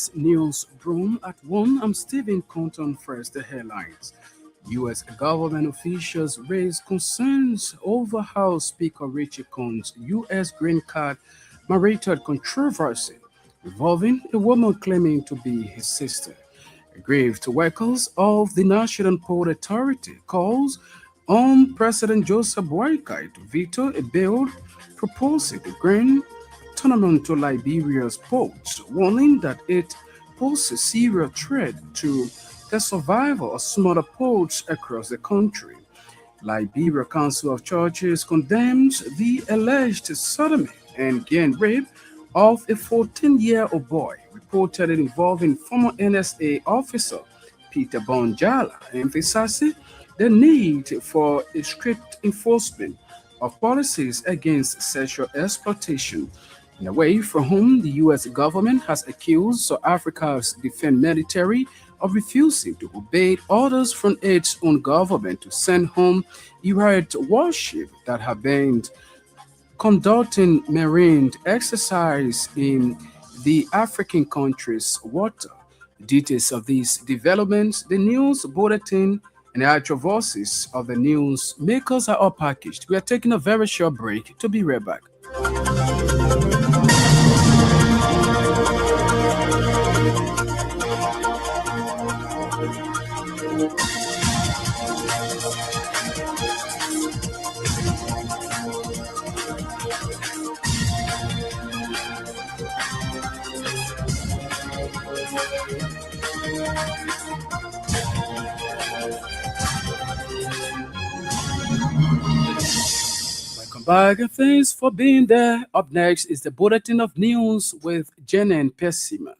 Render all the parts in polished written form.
is News Broom at 1. I'm Stephen Compton. First, the headlines. U.S. government officials raise concerns over House Speaker Richie Cohn's U.S. green card marital controversy involving a woman claiming to be his sister. Aggrieved workers of the National Port Authority calls on President Joseph Boakai to veto a bill proposing a grain tournament to Liberia's ports, warning that it poses serious threat to the survival of smaller ports across the country. Liberia Council of Churches condemns the alleged sodomy and gang rape of a 14-year-old boy, reportedly involving former NSA officer Peter Bonjala, emphasizing the need for a strict enforcement of policies against sexual exploitation, in a way from whom the U.S. government has accused South Africa's defense military of refusing to obey orders from its own government to send home Iraqi warships that have been conducting marine exercise in the African country's water. Details of these developments, the news bulletin, and the actual voices of the news makers are all packaged. We are taking a very short break to be right back. Welcome back and thanks for being there. Up next is the Bulletin of News with Jen and Pessima.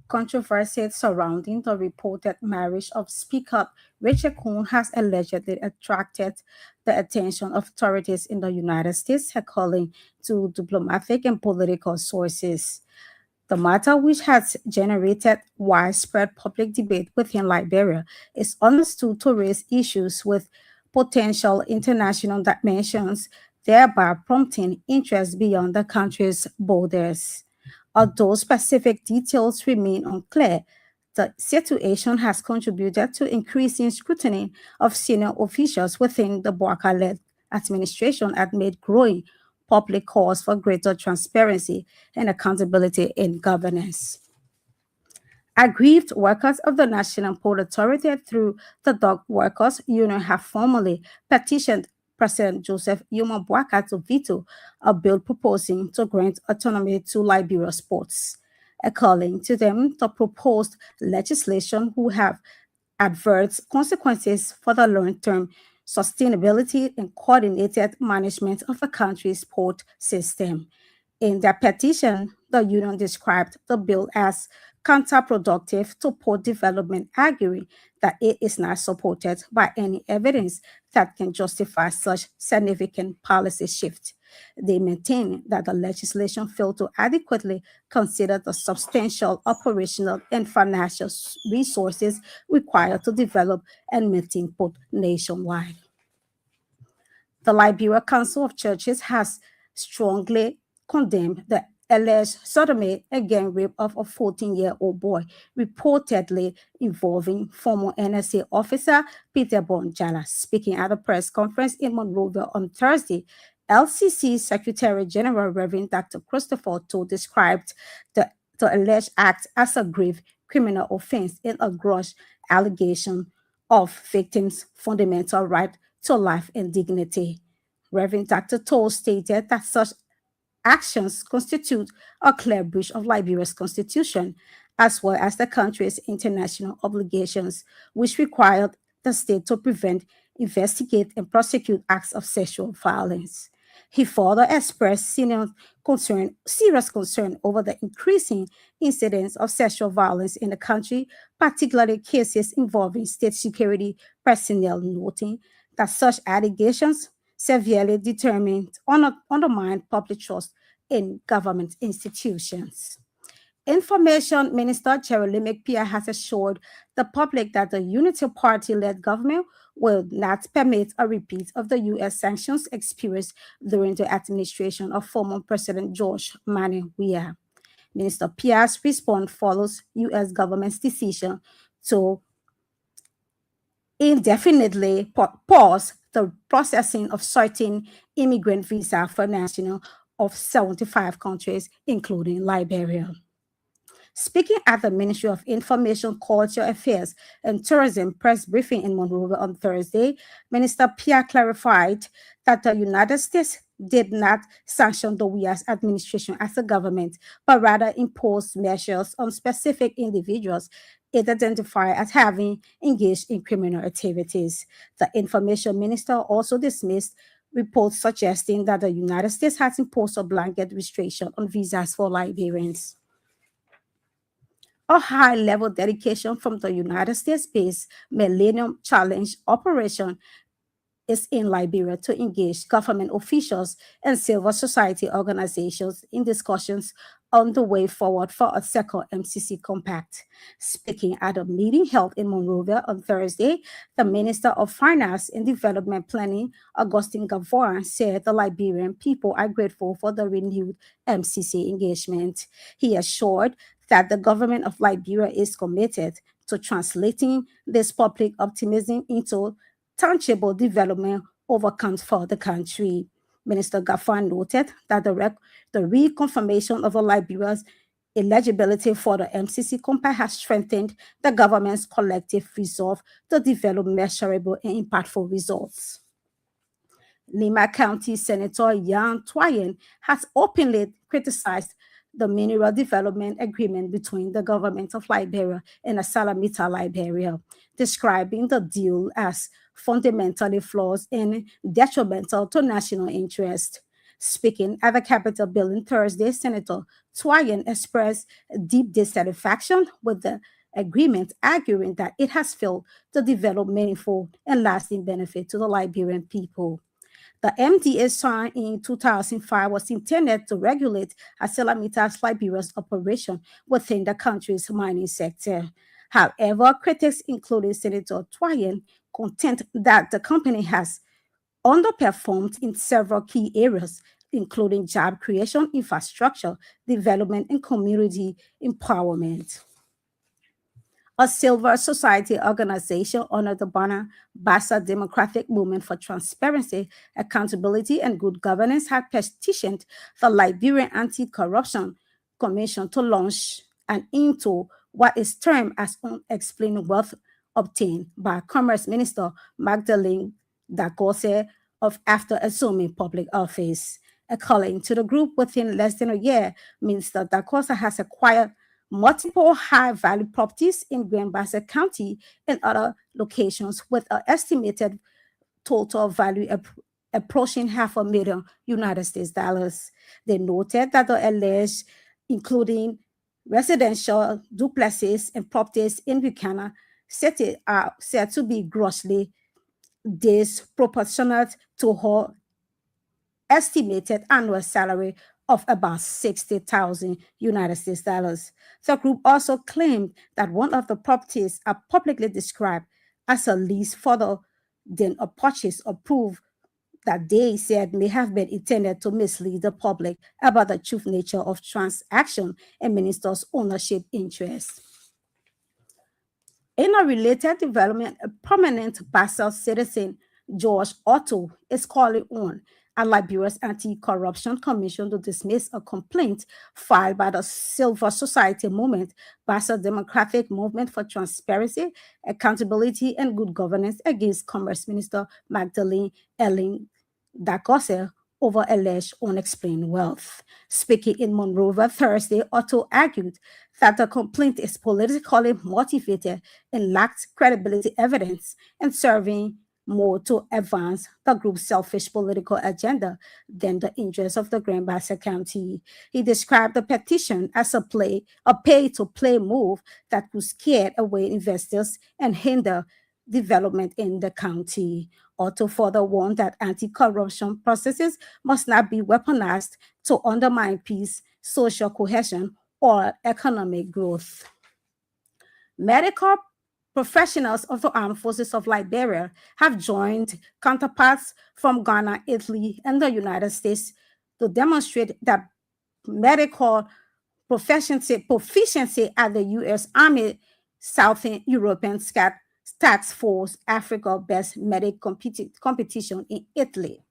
Controversy surrounding the reported marriage of Speaker Richard Cohen has allegedly attracted the attention of authorities in the United States, according to diplomatic and political sources. The matter, which has generated widespread public debate within Liberia, is understood to raise issues with potential international dimensions, thereby prompting interest beyond the country's borders. Although specific details remain unclear, the situation has contributed to increasing scrutiny of senior officials within the Boakai-led administration amid growing public calls for greater transparency and accountability in governance. Aggrieved workers of the National Port Authority through the Dock Workers Union have formally petitioned President Joseph Yuma Boakai to veto a bill proposing to grant autonomy to Liberia's ports. According to them, the proposed legislation will have adverse consequences for the long-term sustainability and coordinated management of the country's port system. In their petition, the union described the bill as counterproductive to port development, arguing that it is not supported by any evidence that can justify such significant policy shift. They maintain that the legislation failed to adequately consider the substantial operational and financial resources required to develop and maintain port nationwide. The Liberia Council of Churches has strongly condemned the alleged sodomy and gang rape of a 14-year-old boy, reportedly involving former NSA officer Peter Bonjala. Speaking at a press conference in Monrovia on Thursday, LCC Secretary General Reverend Dr. Christopher Toh described the alleged act as a grave criminal offense and a gross allegation of victims' fundamental right to life and dignity. Reverend Dr. Toll stated that such actions constitute a clear breach of Liberia's constitution, as well as the country's international obligations, which required the state to prevent, investigate, and prosecute acts of sexual violence. He further expressed serious concern over the increasing incidence of sexual violence in the country, particularly cases involving state security personnel, noting that such allegations severely undermine public trust in government institutions. Information Minister Jeremy Pia has assured the public that the Unity Party-led government will not permit a repeat of the U.S. sanctions experienced during the administration of former President George Manneh Weah. Minister Pia's response follows U.S. government's decision to indefinitely pause the processing of certain immigrant visa for nationals of 75 countries, including Liberia. Speaking at the Ministry of Information, Culture Affairs and Tourism press briefing in Monrovia on Thursday, Minister Pierre clarified that the United States did not sanction the WIA's administration as a government, but rather imposed measures on specific individuals it identified as having engaged in criminal activities. The information minister also dismissed reports suggesting that the United States has imposed a blanket restriction on visas for Liberians. A high level dedication from the United States based Millennium Challenge operation is in Liberia to engage government officials and civil society organizations in discussions on the way forward for a second MCC compact. Speaking at a meeting held in Monrovia on Thursday, the Minister of Finance and Development Planning, Augustine Gavois, said the Liberian people are grateful for the renewed MCC engagement. He assured that the government of Liberia is committed to translating this public optimism into tangible development overcomes for the country. Minister Gaffar noted that the reconfirmation of the Liberia's eligibility for the MCC compact has strengthened the government's collective resolve to develop measurable and impactful results. Lima County Senator Jan.16 has openly criticized the mineral development agreement between the government of Liberia and the Salamita Liberia, describing the deal as fundamentally flawed and detrimental to national interest. Speaking at the Capitol building Thursday, Senator Twayen expressed deep dissatisfaction with the agreement, arguing that it has failed to develop meaningful and lasting benefit to the Liberian people. The MDA signed in 2005 was intended to regulate ArcelorMittal's Liberia's operation within the country's mining sector. However, critics, including Senator Twayen, contend that the company has underperformed in several key areas, including job creation, infrastructure, development, and community empowerment. A civil society organization under the banner Bassa Democratic Movement for Transparency, Accountability, and Good Governance had petitioned the Liberian Anti-Corruption Commission to launch an into what is termed as unexplained wealth obtained by Commerce Minister Magdalene Dagose of after assuming public office. According to the group, within less than a year, Minister Dakosa has acquired multiple high-value properties in Grand Bassa County and other locations with an estimated total value approaching $500,000 United States dollars. They noted that the alleged, including residential duplexes and properties in Buchanan City, are said to be grossly disproportionate to her estimated annual salary of about 60,000 United States dollars. The group also claimed that one of the properties are publicly described as a lease further than a purchase or proof that they said may have been intended to mislead the public about the true nature of transaction and minister's ownership interest. In a related development, a prominent Basel citizen, George Otto, is calling on a Liberia's Anti-Corruption Commission to dismiss a complaint filed by the Civil Society Movement, Basel Democratic Movement for Transparency, Accountability, and Good Governance against Commerce Minister Magdalene Ellen Dagose over alleged unexplained wealth. Speaking in Monrovia Thursday, Otto argued that the complaint is politically motivated and lacks credibility evidence and serving more to advance the group's selfish political agenda than the interests of the Grand Bassa County. He described the petition as a pay-to-play move that could scare away investors and hinder development in the county. Otto further warned that anti-corruption processes must not be weaponized to undermine peace, social cohesion, or economic growth. Medical professionals of the armed forces of Liberia have joined counterparts from Ghana, Italy, and the United States to demonstrate that medical proficiency at the U.S. Army Southern European Task Force Africa Best Medic competition in Italy.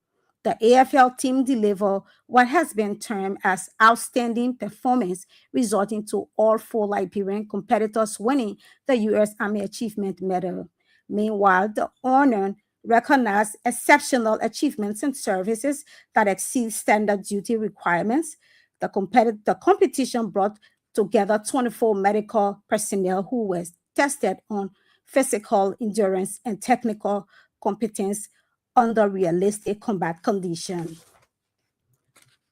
The AFL team delivered what has been termed as outstanding performance, resulting to all four Liberian competitors winning the U.S. Army Achievement Medal. Meanwhile, the honor recognized exceptional achievements in services that exceed standard duty requirements. The competition brought together 24 medical personnel who were tested on physical endurance and technical competence under realistic combat conditions.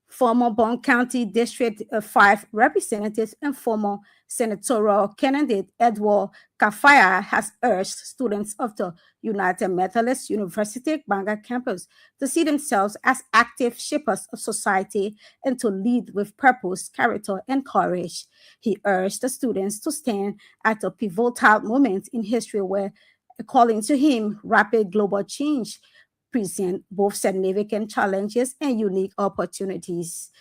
Former Bond County District 5 representative and former senatorial candidate Edward Kafaya has urged students of the United Methodist University Banga campus to see themselves as active shapers of society and to lead with purpose, character, and courage. He urged the students to stand at a pivotal moment in history where, according to him, rapid global change present both significant challenges and unique opportunities.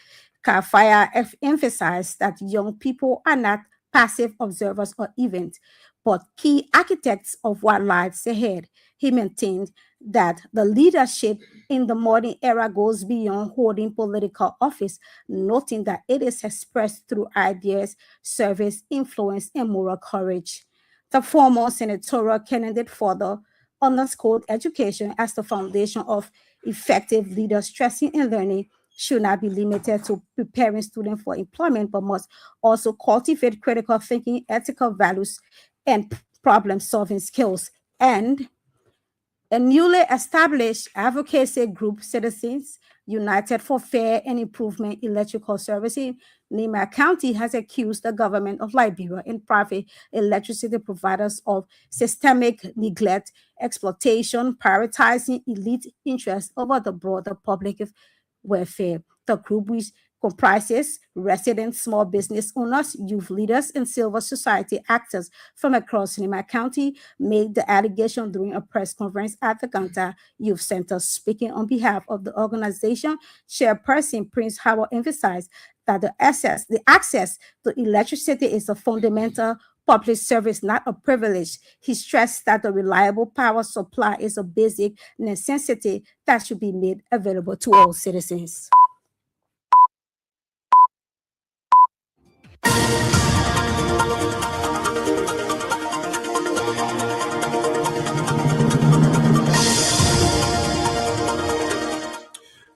Kafaya emphasized that young people are not passive observers of events, but key architects of what lies ahead. He maintained that the leadership in the modern era goes beyond holding political office, noting that it is expressed through ideas, service, influence, and moral courage. The former senatorial candidate further underscored education as the foundation of effective leaders, stressing and learning should not be limited to preparing students for employment, but must also cultivate critical thinking, ethical values, and problem solving skills. And a newly established advocacy group, Citizens United for Fair and Improvement Electrical Service in Nima County, has accused the government of Liberia and private electricity providers of systemic neglect, exploitation, prioritizing elite interests over the broader public welfare. The group, which comprises residents, small business owners, youth leaders, and civil society actors from across Nima County, made the allegation during a press conference at the Ganta Youth Center. Speaking on behalf of the organization, chairperson Prince Howard emphasized that the access to electricity is a fundamental public service, not a privilege. He stressed that the reliable power supply is a basic necessity that should be made available to all citizens.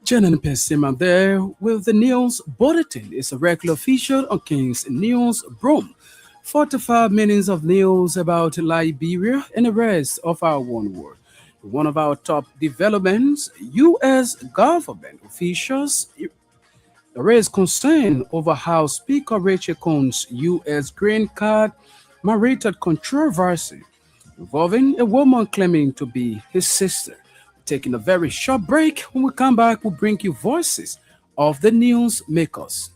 Janan Pessima there with the news bulletin. It's a regular feature on King's News Broom. 45 minutes of news about Liberia and the rest of our one world. One of our top developments, U.S. government officials raised concern over how Speaker Rachel Cohn's U.S. green card narrated controversy involving a woman claiming to be his sister. Taking a very short break. When we come back, we'll bring you voices of the news makers.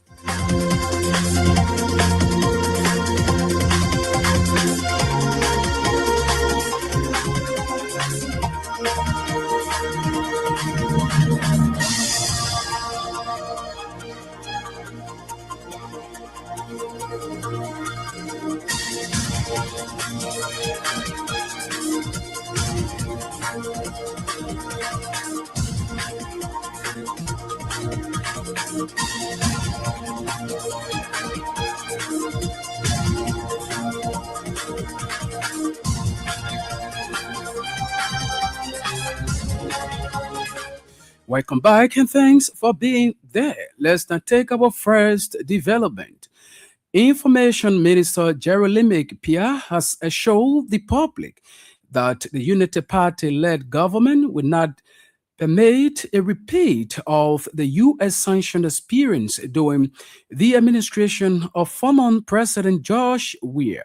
Welcome back and thanks for being there. Let's now take our first development. Information Minister Jeremy Pierre has assured the public that the Unity Party led government will not permit a repeat of the U.S. sanctioned experience during the administration of former President George Weah.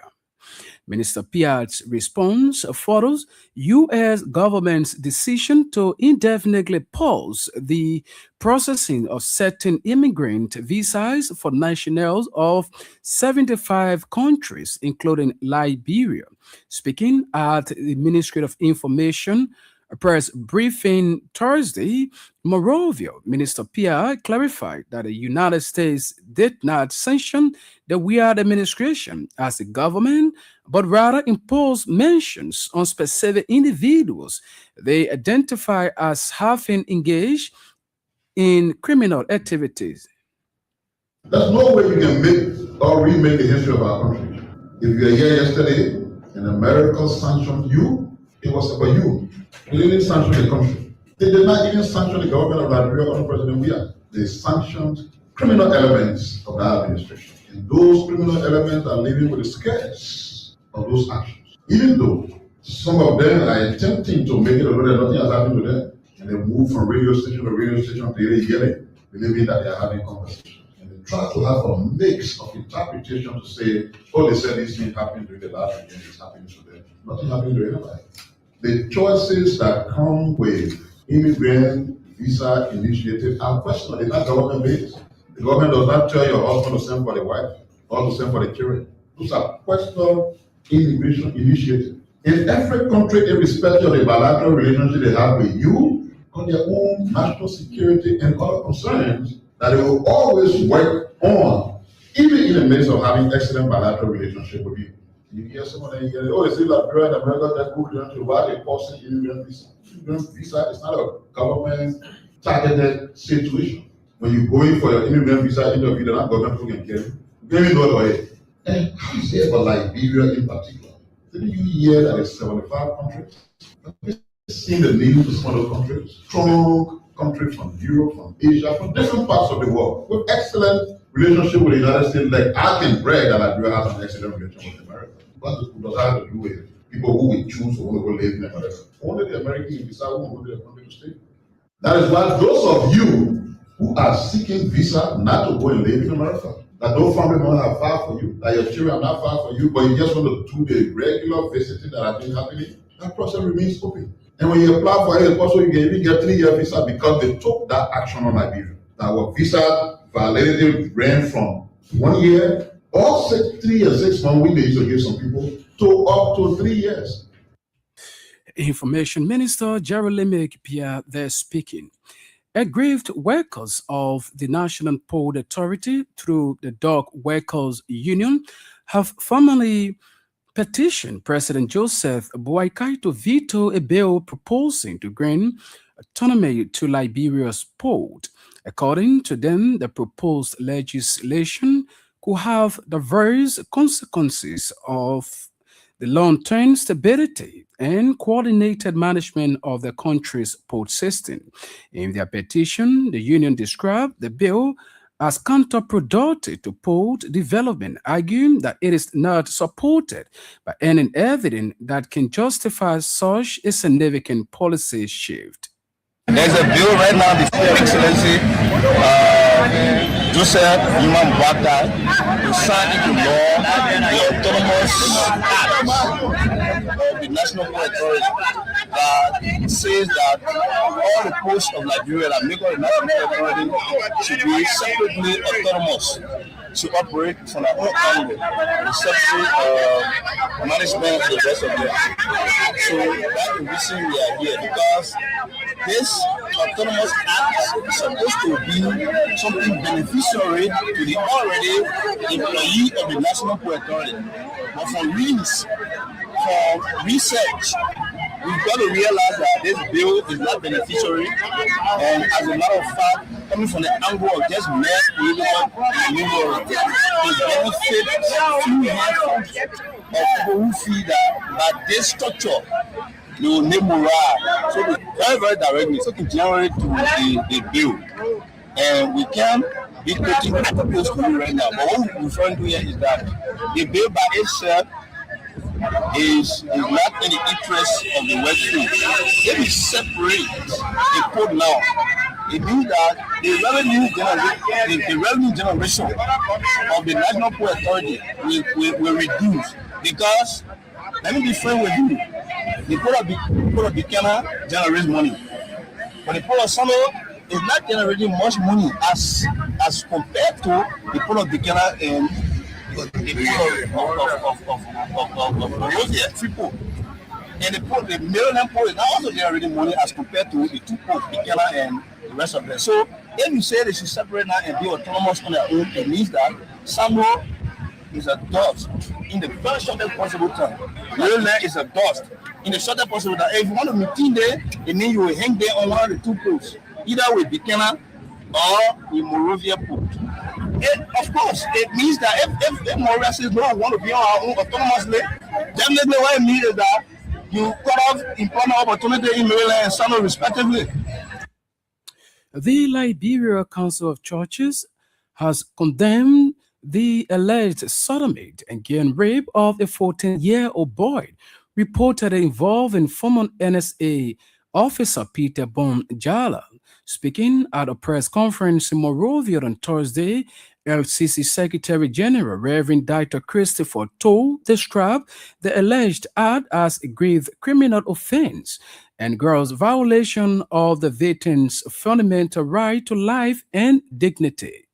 Minister Piat's response follows U.S. government's decision to indefinitely pause the processing of certain immigrant visas for nationals of 75 countries, including Liberia. Speaking at the Ministry of Information A press briefing Thursday, Morovia Minister Pierre clarified that the United States did not sanction the Weird administration as a government, but rather imposed mentions on specific individuals they identify as having engaged in criminal activities. There's no way you can make or remake the history of our country. If you were here yesterday and America sanctioned you, it was about you. They didn't sanction the country. They did not even sanction the government of Liberia or President Weah. They sanctioned criminal elements of that administration. And those criminal elements are living with the scares of those actions. Even though some of them are attempting to make it already, nothing has happened to them. And they move from radio station to radio station to yelling, believing that they are having conversations. Try to have a mix of interpretation to say, oh, they said this thing happened during the last regime, it's happening to them. Nothing happened to anybody. The choices that come with immigrant visa initiative are questionable. They're not government based. The government does not tell your husband to send for the wife or to send for the children. Those are questionable immigration initiatives. In every country, irrespective of the bilateral relationship they have with you, on their own national security and other concerns, that they will always work on, even in the midst of having excellent bilateral relationship with you. You hear someone and you get, oh, it's Liberia and America that good country, why they posting immigrant visa? Immigrant visa is not a government targeted situation. When you go in for your immigrant visa interview, they're not government who can get you. You don't even know the way. And how you say about Liberia in particular? Didn't you hear that it's 75 countries? Have you seen the news of some of those countries? Strong countries from Europe, from Asia, from different parts of the world, with excellent relationship with the United States. Like I can brag that Liberia has an excellent relationship with America. What does that have to do with people who will choose to want to go live in America? Only the Americans decide who want to go to their country to stay. That is why those of you who are seeking visa not to go and live in America, that no family members are far for you, that your children are not far for you, but you just want to do the regular visiting that has been happening, that process remains open. And when you apply for it, also you can even get 3-year visa because they took that action on Liberia. That our visa validity ran from 1 year or 3 or 6 months, we used to give some people, to up to 3 years. Information Minister Jeremy Pierre there speaking. Aggrieved workers of the National Port Authority through the Dock Workers Union have formally petitioned President Joseph Boakai to veto a bill proposing to grant autonomy to Liberia's port. According to them, the proposed legislation could have diverse consequences of the long-term stability and coordinated management of the country's port system. In their petition, the union described the bill as counterproductive to port development, arguing that it is not supported by any evidence that can justify such a significant policy shift. There's a bill right now before Your Excellency Joseph Human Bata to sign into law the autonomous act of the National Port Authority that says that all the ports of Liberia that make up the National Port Authority should be separately autonomous to operate from their own angle, the separate management and the rest of them. So that's the reason we are here, because this autonomous act is supposed to be something beneficiary to the already employee of the National Port Authority. But for research, we've got to realize that this bill is not beneficiary, and as a matter of fact, coming from the angle of just mere political maneuver, it benefits few handfuls of people who feel that this structure will make morale. So very, very directly, talking generally to the bill. And we can be quoting opposed to it right now. But what we're referring to here is that the bill by itself is not in the interest of the West State. If we separate the code now, it means that the revenue generation of the National Port Authority will reduce, because let me be frank with you, the Port of Buchanan generates money, but the Port of Samuel is not generating much money as compared to the Port of Buchanan and the Port of Monrovia, Freeport. And the Maryland poll is now also generating money as compared to the two polls, Buchanan and the rest of them. So if you say they should separate now and be autonomous on their own, it means that Samuel is a dust in the very shortest possible time. Maryland is a dust in the shortest possible time. If you want to meet there, it means you will hang there on one of the two poles, either with Buchanan or with Moravia poll. Of course, it means that if Moravia says no, we want to be on our own autonomously, definitely what it means is that you cut off employment opportunity in Maryland and Samuel respectively. The Liberia Council of Churches has condemned the alleged sodomy and gang rape of a 14-year-old boy reported involved in former NSA officer Peter Broom Jan. Speaking at a press conference in Monrovia on Thursday, LCC Secretary General Reverend Dr. Christopher Toll described the alleged act as a grave criminal offense and gross violation of the victim's fundamental right to life and dignity.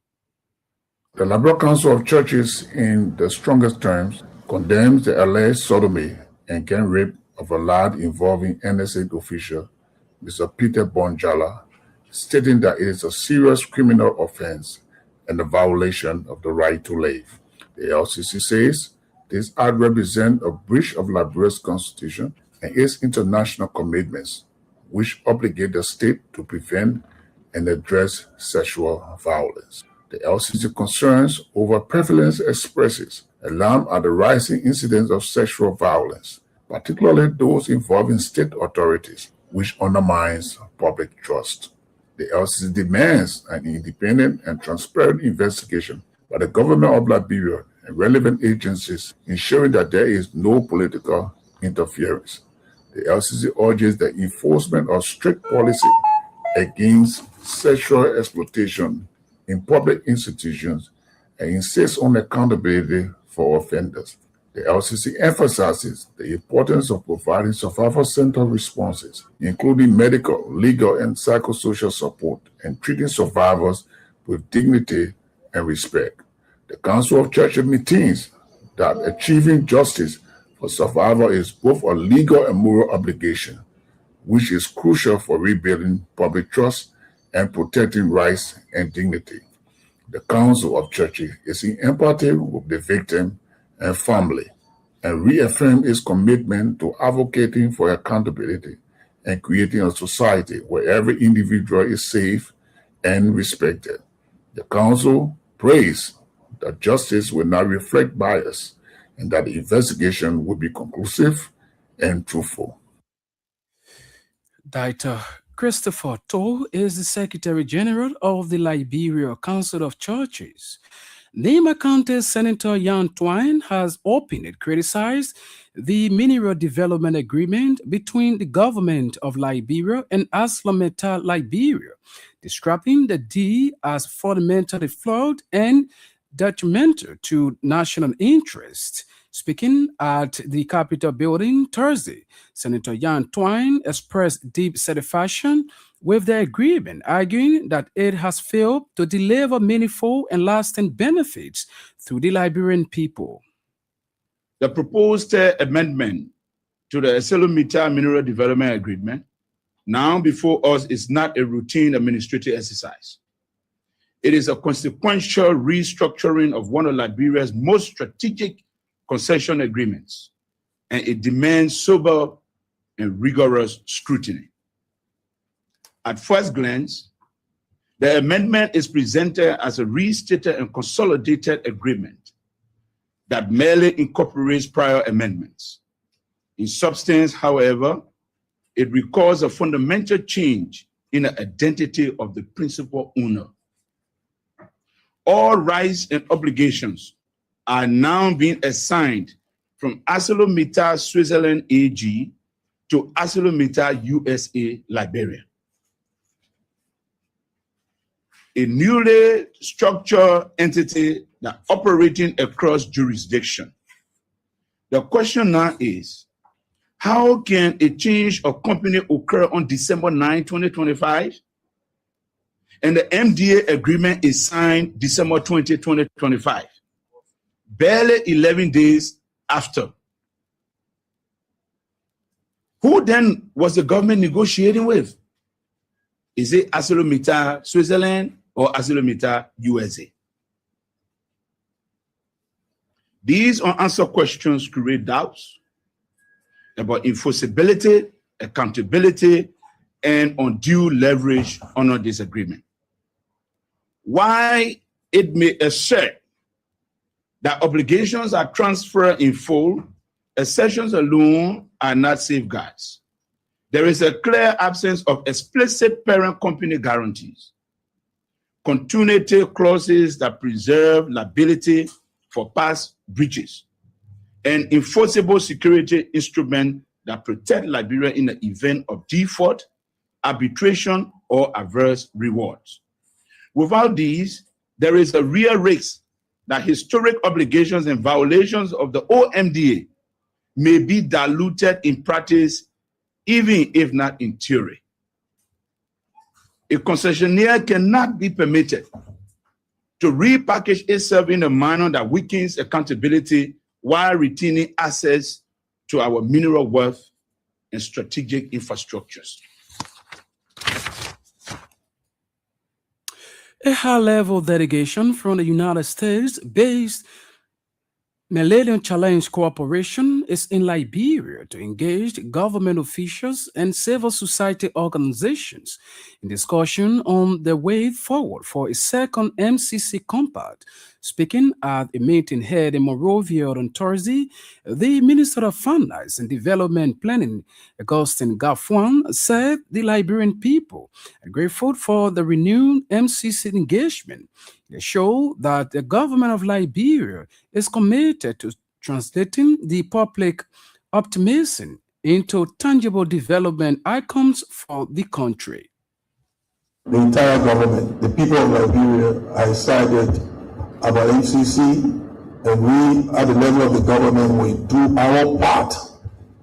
The Liberia Council of Churches, in the strongest terms, condemns the alleged sodomy and gang rape of a lad involving NSA official Mr. Peter Broom Jan, stating that it is a serious criminal offense and a violation of the right to live. The LCC says this act represents a breach of Liberia's constitution and its international commitments, which obligate the state to prevent and address sexual violence. The LCC concerns over prevalence expresses alarm at the rising incidence of sexual violence, particularly those involving state authorities, which undermines public trust. The LCC demands an independent and transparent investigation by the government of Liberia and relevant agencies, ensuring that there is no political interference. The LCC urges the enforcement of strict policy against sexual exploitation in public institutions and insists on accountability for offenders. The LCC emphasizes the importance of providing survivor-centered responses, including medical, legal, and psychosocial support, and treating survivors with dignity and respect. The Council of Churches maintains that achieving justice for survivors is both a legal and moral obligation, which is crucial for rebuilding public trust and protecting rights and dignity. The Council of Churches is in empathy with the victim and family, and reaffirm its commitment to advocating for accountability and creating a society where every individual is safe and respected. The Council prays that justice will not reflect bias and that the investigation will be conclusive and truthful. Dr. Christopher Toll is the Secretary General of the Liberia Council of Churches. Nema County Senator Jan.16 has openly criticized the Mineral Development Agreement between the government of Liberia and ArcelorMittal Liberia, describing the deal as fundamentally flawed and detrimental to national interest. Speaking at the Capitol building Thursday, Senator Jan.16 expressed deep satisfaction with the agreement, arguing that it has failed to deliver meaningful and lasting benefits to the Liberian people. The proposed amendment to the ArcelorMittal Mineral Development Agreement now before us is not a routine administrative exercise. It is a consequential restructuring of one of Liberia's most strategic concession agreements, and it demands sober and rigorous scrutiny. At first glance, the amendment is presented as a restated and consolidated agreement that merely incorporates prior amendments. In substance, however, it records a fundamental change in the identity of the principal owner. All rights and obligations are now being assigned from ArcelorMittal Switzerland AG to ArcelorMittal USA Liberia. A newly structured entity that operating across jurisdiction. The question now is, how can a change of company occur on December 9, 2025? And the MDA agreement is signed December 20, 2025, barely 11 days after. Who then was the government negotiating with? Is it ArcelorMittal Switzerland or ArcelorMittal USA? These unanswered questions create doubts about enforceability, accountability, and undue leverage under this agreement. Why it may assert that obligations are transferred in full, accessions alone are not safeguards. There is a clear absence of explicit parent company guarantees, continuity clauses that preserve liability for past breaches, and enforceable security instruments that protect Liberia in the event of default, arbitration, or adverse rewards. Without these, there is a real risk that historic obligations and violations of the OMDA may be diluted in practice, even if not in theory. A concessionaire cannot be permitted to repackage itself in a manner that weakens accountability while retaining access to our mineral wealth and strategic infrastructures. A high-level delegation from the United States-based Millennium Challenge Cooperation is in Liberia to engage government officials and civil society organizations in discussion on the way forward for a second MCC compact. Speaking at a meeting held in Monrovia on Thursday, the Minister of Finance and Development Planning, Augustine Gafuan, said the Liberian people are grateful for the renewed MCC engagement. They show that the government of Liberia is committed to translating the public optimism into tangible development outcomes for the country. The entire government, the people of Liberia are excited about MCC, and we at the level of the government will do our part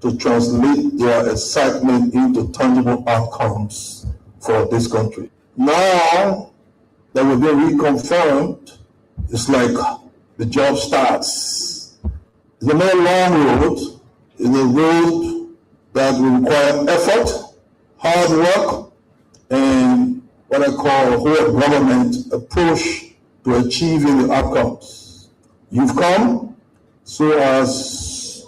to translate their excitement into tangible outcomes for this country. Now that we've been reconfirmed, it's like the job starts. It's a very long road. It's a road that will require effort, hard work, and what I call a whole government approach to achieving the outcomes. You've come so as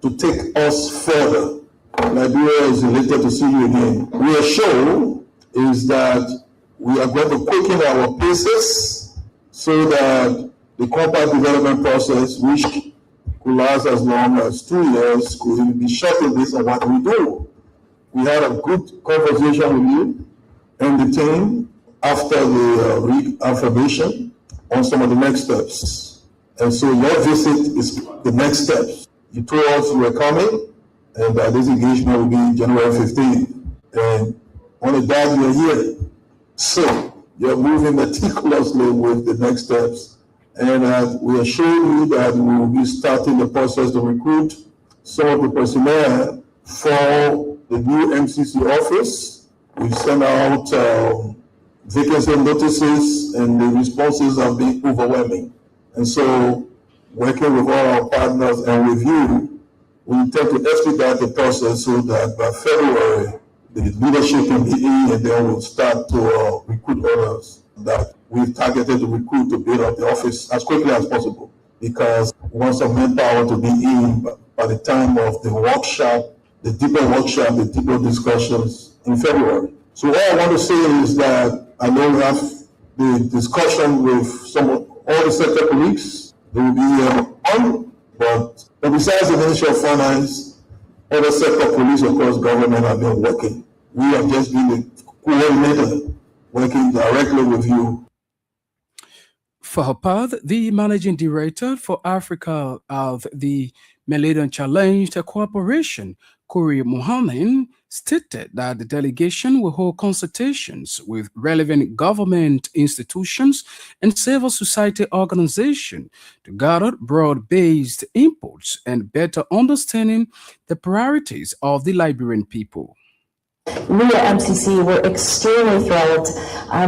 to take us further. Liberia is elated to see you again. Reassure is that we are going to quicken our paces so that the compact development process, which could last as long as 2 years, could be shortened based on what we do. We had a good conversation with you and the team after the reaffirmation on some of the next steps. And so your visit is the next steps. You told us you were coming, and that this engagement will be January 15th. And on the day you're here. So you're moving meticulously with the next steps. And we assure you that we will be starting the process to recruit some of the personnel for the new MCC office. We send out vacancy notices, and the responses have been overwhelming. And so, working with all our partners and with you, we intend to expedite the process so that by February, the leadership can be in, and then we'll start to recruit others that we've targeted to recruit to build up the office as quickly as possible, because we want some manpower to be in by the time of the workshop, the deeper discussions in February. So what I want to say is that I know we have the discussion with all the sector colleagues. They will be on, but besides the Ministry of Finance, other sector police across government have been working. We have just been the coordinator working directly with you. For her part, the managing director for Africa of the Millennium Challenge Cooperation, Kuri Mohammed, stated that the delegation will hold consultations with relevant government institutions and civil society organizations to gather broad-based inputs and better understanding the priorities of the Liberian people. We at MCC were extremely thrilled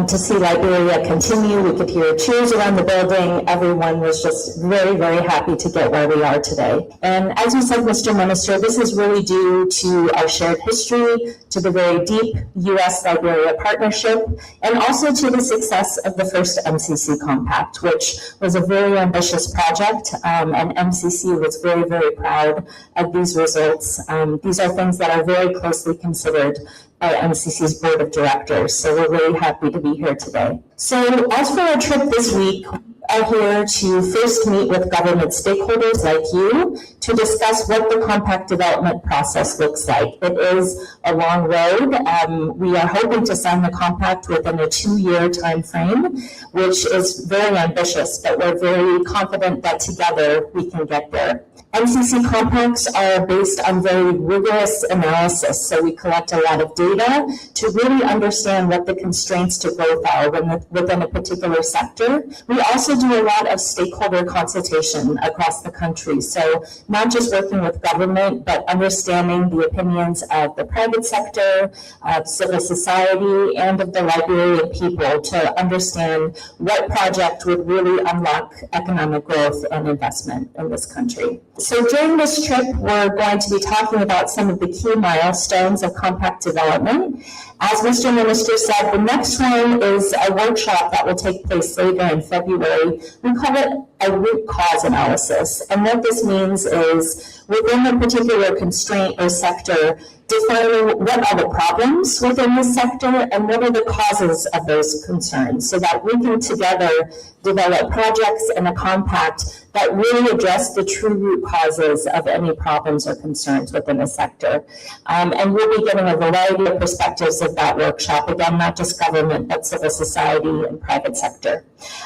to see Liberia continue. We could hear cheers around the building. Everyone was just very, very happy to get where we are today. And as you said, Mr. Minister, this is really due to our shared history, to the very deep U.S.-Liberia partnership, and also to the success of the first MCC Compact, which was a very ambitious project, and MCC was very, very proud of these results. These are things that are very closely considered by MCC's board of directors, so we're really happy to be here today. So as for our trip this week, I'm here to first meet with government stakeholders like you to discuss what the compact development process looks like. It is a long road. We are hoping to sign the compact within a 2-year time frame, which is very ambitious, but we're very confident that together we can get there. MCC compacts are based on very rigorous analysis, so we collect a lot of data to really understand what the constraints to growth are within a particular sector. We also do a lot of stakeholder consultation across the country, so not just working with government, but understanding the opinions of the private sector, of civil society, and of the Liberian people to understand what project would really unlock economic growth and investment in this country. So during this trip, we're going to be talking about some of the key milestones of compact development. As Mr. Minister said, the next one is a workshop that will take place later in February. We call it a root cause analysis. And what this means is within a particular constraint or sector, defining what are the problems within this sector and what are the causes of those concerns so that we can together develop projects in a compact that really address the true root causes of any problems or concerns within a sector. And we'll be getting a variety of perspectives of that workshop, again, not just government, but civil society and private sector.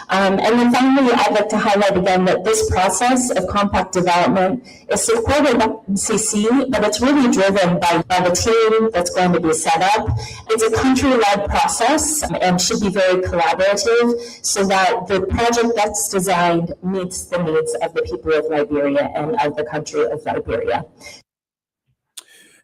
And then finally, I'd like to highlight again that this process of compact development is supported by MCC, but it's really driven by the team that's going to be set up. It's a country-led process and should be very collaborative so that the project that's designed meets the needs of the people of Liberia and of the country of Liberia.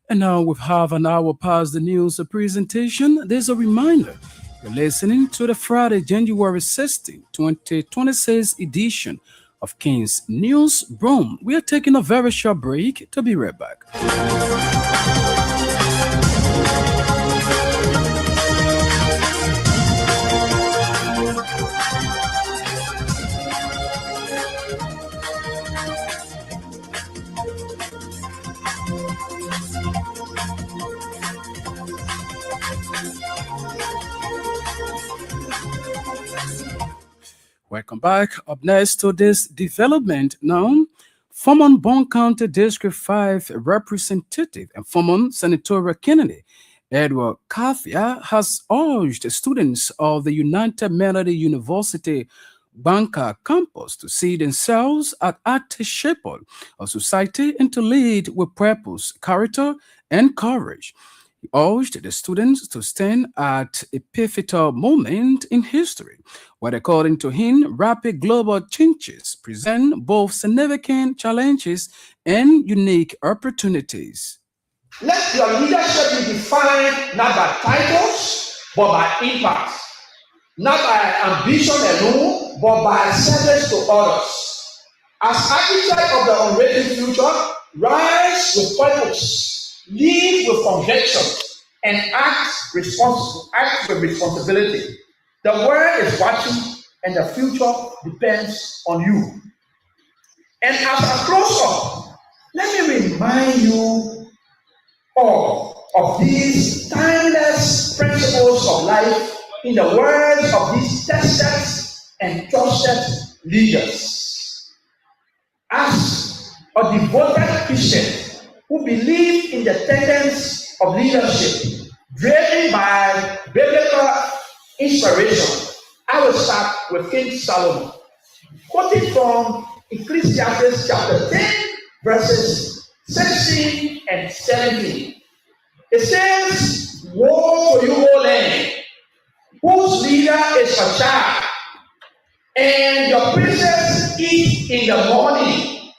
And now with half an hour past the news presentation, there's a reminder. You're listening to the Friday, January 16, 2026 edition of King's News Broom. We are taking a very short break to be right back. Welcome back. Up next to this development now, former Bond County District 5 representative and former senatorial candidate Edward Kathia has urged students of the United Melody University Banka campus to see themselves as active shapers of society and to lead with purpose, character, and courage. He urged the students to stand at a pivotal moment in history, where, according to him, rapid global changes present both significant challenges and unique opportunities. Let your leadership be defined not by titles, but by impact. Not by ambition alone, but by service to others. As architect of the unwritten future, rise with purpose, live with conviction, and act with responsibility. The world is watching, and the future depends on you. And as I close up, let me remind you all of these timeless principles of life in the words of these tested and trusted leaders. As a devoted Christian who believe in the tenets of leadership driven by biblical inspiration, I will start with King Solomon, quoting from Ecclesiastes chapter 10, verses 16 and 17. It says, "Woe to you, O land, whose leader is a child, and your princes eat in the morning.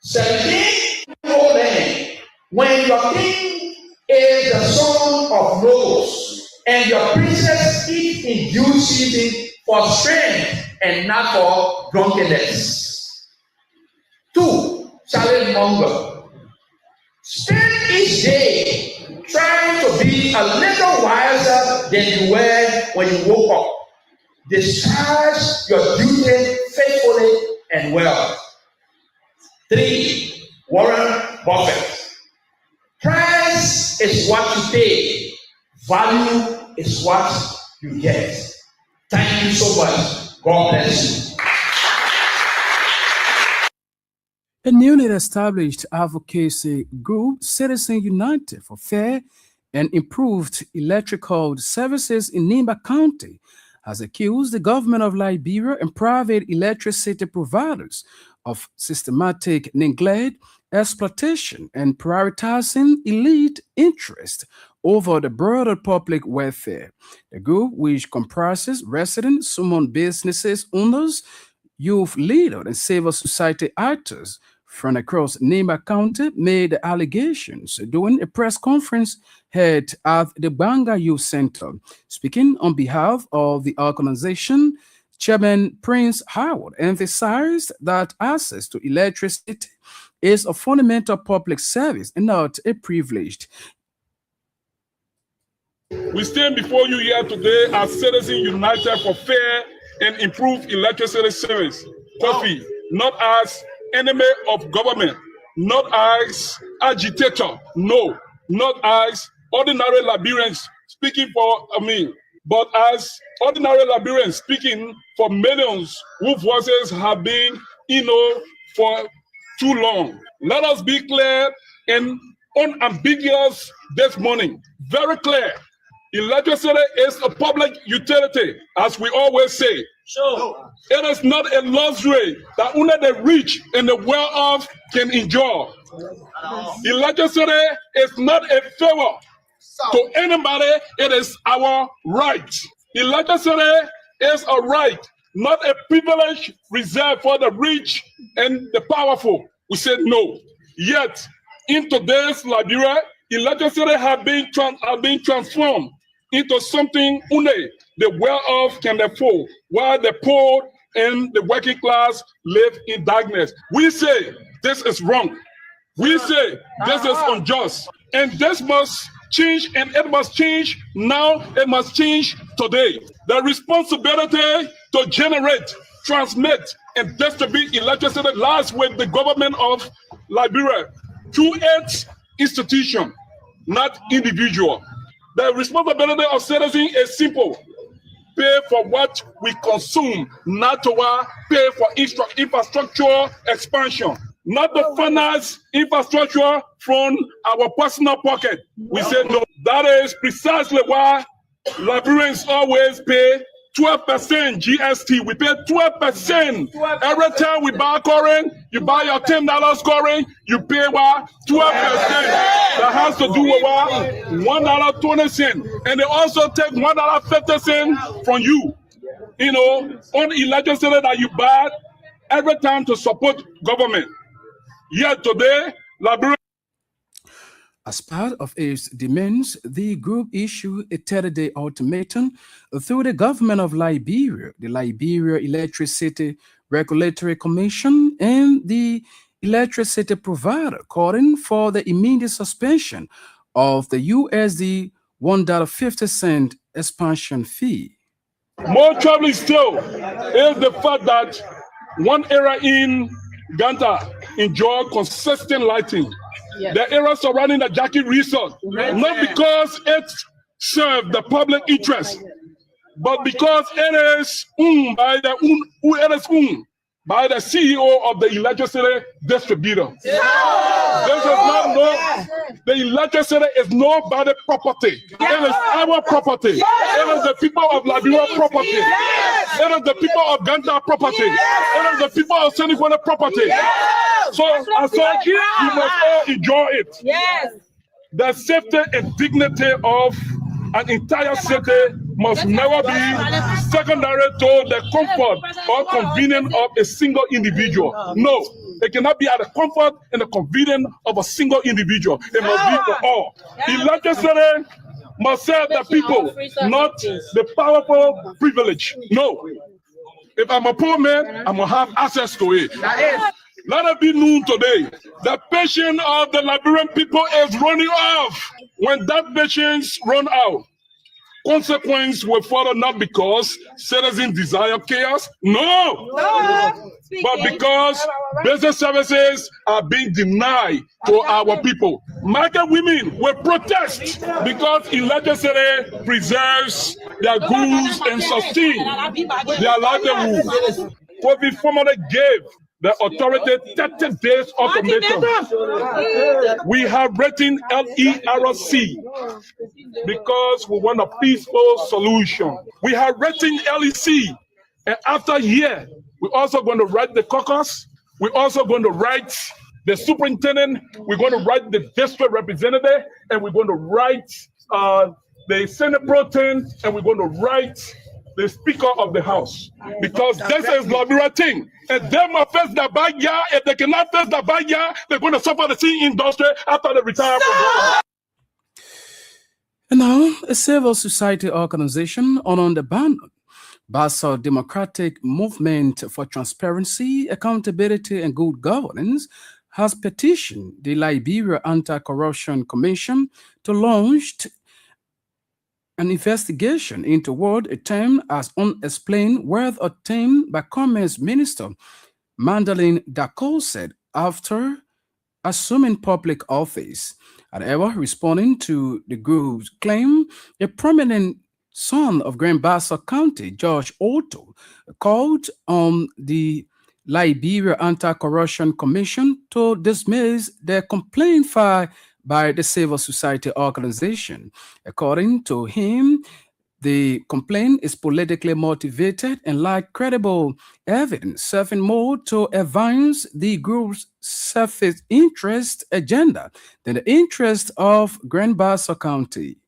17, O land, when your king is the son of nobles, and your princes eat in due season for strength and not for drunkenness. 2. Challenge monger. Spend each day trying to be a little wiser than you were when you woke up. Discharge your duty faithfully and well. 3. Warren Buffett. Price is what you pay. Value is what you get. Thank you so much. God bless you. A newly established advocacy group, Citizen United for Fair and Improved Electrical Services in Nimba County, has accused the government of Liberia and private electricity providers of systematic neglect, exploitation, and prioritizing elite interest over the broader public welfare. The group, which comprises residents, small businesses owners, youth leaders, and civil society actors from across Nimba County, made the allegations during a press conference held at the Banga Youth Center. Speaking on behalf of the organization, Chairman Prince Howard emphasized that access to electricity is a fundamental public service and not a privilege. We stand before you here today as Citizens United for Fair and Improved Electricity Service, COFI, not as enemy of government, not as agitator, no, not as ordinary Liberians speaking for me, but as ordinary Liberians speaking for millions whose voices have been, for too long. Let us be clear and unambiguous this morning. Very clear. Electricity is a public utility, as we always say. Sure. It is not a luxury that only the rich and the well-off can enjoy. Electricity is not a favor to anybody. It is our right. Electricity is a right, not a privilege reserved for the rich and the powerful. We said no. Yet, in today's Liberia, electricity have been transformed into something only the well-off can afford, while the poor and the working class live in darkness. We say this is wrong. We say this is unjust. And this must change, and it must change now. It must change today. The responsibility to generate, transmit, and distribute electricity lies with the government of Liberia through its institution, not individual. The responsibility of citizens is simple. Pay for what we consume, not to pay for infrastructure expansion, not to finance infrastructure from our personal pocket. We say no. That is precisely why Liberians always pay 12% GST. We pay 12%. Every time we buy current, you buy your $10 current, you pay what? 12%. That has to do with what? $1.20. And they also take $1.50 from you, on electricity that you buy every time to support government. Yet today, Liberia. As part of its demands, the group issued a 30-day ultimatum through the government of Liberia, the Liberia Electricity Regulatory Commission, and the electricity provider, calling for the immediate suspension of the USD $1.50 expansion fee. More troubling still is the fact that one area in Ganta enjoyed consistent lighting. Yes. The area surrounding the Jackie Resort, not because it served the public interest, but because it is by the CEO of the electricity distributor. Yeah. This is not the electricity is nobody's property. Yeah. It is our property. Yeah. It is the people of Liberia property. Yeah. It is the people of Ganta property. Yeah. It is the people of Senegal property. Yeah. So as such, you must all enjoy it. Yes. The safety and dignity of an entire city must never be secondary to the comfort or convenience of a single individual. No. It cannot be at the comfort and the convenience of a single individual. It must be for all. Electricity must serve the people, not the powerful privilege. No. If I'm a poor man, I'm going to have access to it. Let it be known today. The patience of the Liberian people is running off. When that patience run out, consequence will follow, not because citizens desire chaos, no, but because basic services are being denied to our people. Market women will protest because electricity preserves their goods and sustain their livelihood. COVID formally gave the authority 30 days ultimatum. We have written LERC because we want a peaceful solution. We have written LEC, and after here, we're also going to write the caucus. We're also going to write the superintendent. We're going to write the district representative, and we're going to write the Senate Pro Tem, and we're going to write the Speaker of the House, because this is Liberia thing. And they must face the backyard. If they cannot face the backyard, they're going to suffer the tea industry after they retire from government. And now, a civil society organization on the ban Basel Democratic Movement for Transparency, Accountability and Good Governance has petitioned the Liberia Anti-Corruption Commission to launch an investigation into what it termed as unexplained wealth obtained by Commerce Minister Mandolin Dako said after assuming public office. However, responding to the group's claim, a prominent son of Grand Bassa County, George Otto, called on the Liberia Anti-Corruption Commission to dismiss the complaint filed by the civil society organization. According to him, the complaint is politically motivated and lack credible evidence, serving more to advance the group's self-interest agenda than the interest of Grand Bassa County.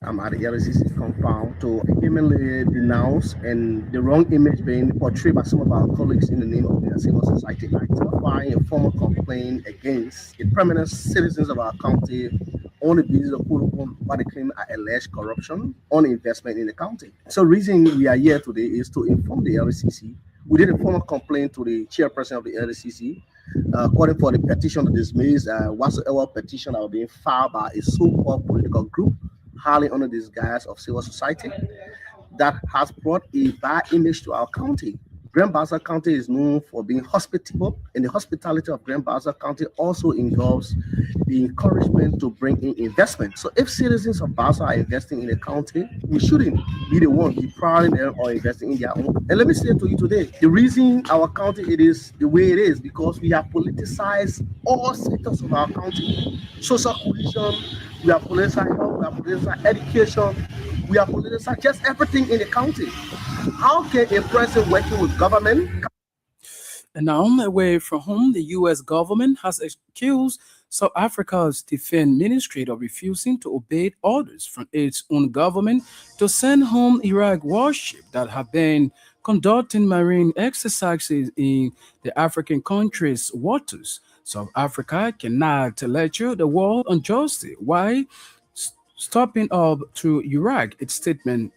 I'm at the LCC compound to vehemently denounce and the wrong image being portrayed by some of our colleagues in the name of the civil society act, filing a formal complaint against the prominent citizens of our county on the basis of what they claim are alleged corruption on investment in the county. So the reason we are here today is to inform the LCC. We did a formal complaint to the chairperson of the LCC, calling for the petition to dismiss whatsoever petition that was being filed by a so-called political group highly under this guise of civil society that has brought a bad image to our county. Grand Bassa County is known for being hospitable, and the hospitality of Grand Bassa County also involves the encouragement to bring in investment. So if citizens of Bassa are investing in the county, we shouldn't be the one depriving them or investing in their own. And let me say to you today, the reason our county it is the way it is because we have politicized all sectors of our county. Social cohesion, we have politicized health, we have politicized education, we have politicized just everything in the county. How can a person working with government? And now, away from whom the U.S. government has accused South Africa's defense ministry of refusing to obey orders from its own government to send home Iraq warships that have been conducting marine exercises in the African country's waters. South Africa cannot lecture the world unjustly. Why stopping up to Iraq? Its statement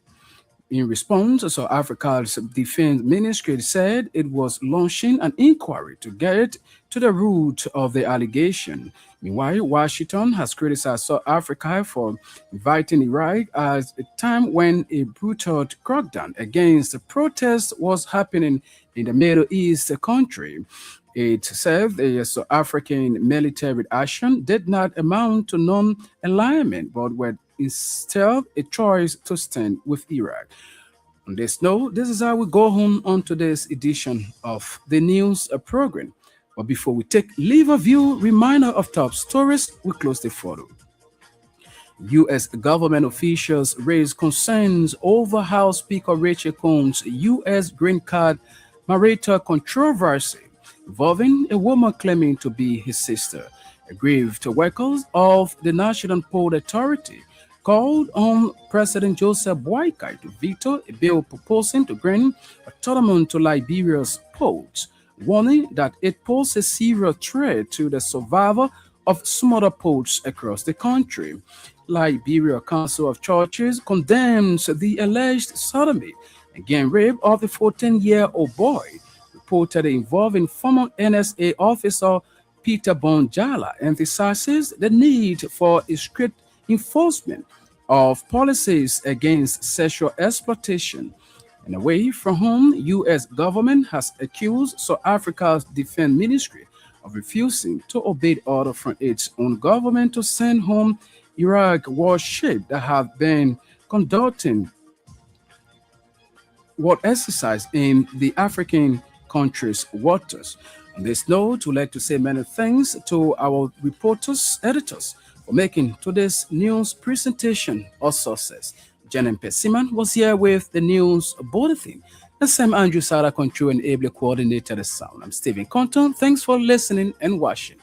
in response, South Africa's defense ministry said it was launching an inquiry to get to the root of the allegation. Meanwhile, Washington has criticized South Africa for inviting Iraq at a time when a brutal crackdown against the protests was happening in the Middle East country. It said the South African military action did not amount to non-alignment, but were instead a choice to stand with Iraq. On this note, this is how we go home on today's edition of the news program. But before we take leave of you, reminder of top stories, we close the photo. U.S. government officials raised concerns over House Speaker Rachel Cohn's U.S. green card marital controversy involving a woman claiming to be his sister. Aggrieved workers of the National Poll Authority called on President Joseph Boakai to veto a bill proposing to grant autonomy to Liberia's ports. warning that it poses a serious threat to the survival of smaller ports across the country. Liberia Council of Churches condemns the alleged sodomy and gang rape of a 14-year-old boy reported involving former NSA officer Peter Bonjala, emphasizes the need for a strict enforcement of policies against sexual exploitation, and away from whom U.S. government has accused South Africa's defense ministry of refusing to obey order from its own government to send home Iraq warships that have been conducting war exercise in the African country's waters. On this note, we'd like to say many thanks to our reporters, editors, for making today's news presentation a success. Janet Pessiman was here with the news bulletin. And Sam Andrew Sara control and ably coordinated the sound. I'm Stephen Compton. Thanks for listening and watching.